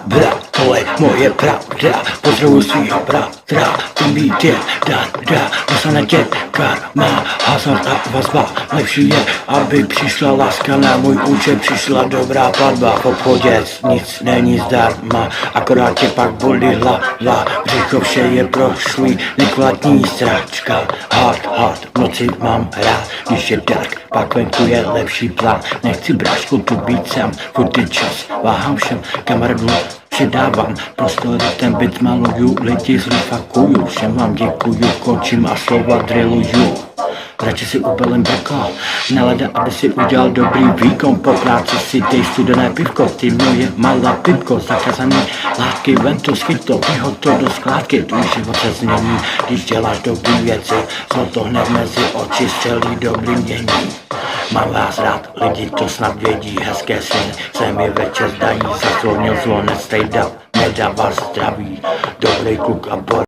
Bra, to je moje pravda, pozdravuji svýho bratra, ten beat je da, dosáhne tě karma, hazard a vazba, lepší je, aby přišla láska na můj účet, přišla dobrá platba, v obchodě nic není zdarma, akorát tě pak bolí hlava, břicho vše je prošlý, nekvalitní sračka, hard, v noci mám rád, když je dark, pak venku je lepší plán, nechci brášku tu být sám, furt je čas, váhám všem kamarádům, přidávám prostor, ten byt maluju, lidi zlifakuju, všem vám děkuju, končím a slova drilluju. Radši si ubelem brko, neleda, aby si udělal dobrý výkon, po práci si dej studené pivko, ty moje malá pivko, zakázaný látky, ven to schyt to, vyhod to do skládky, tvůj život se změní, když děláš dobrý věci, zlato hned mezi oči střelí dobrý mění. Mám vás rád, lidi to snad vědí, hezké sny se mi večer zdají, zaslonil zvonec, stay down, nedává zdraví, dobrý kluk a bor.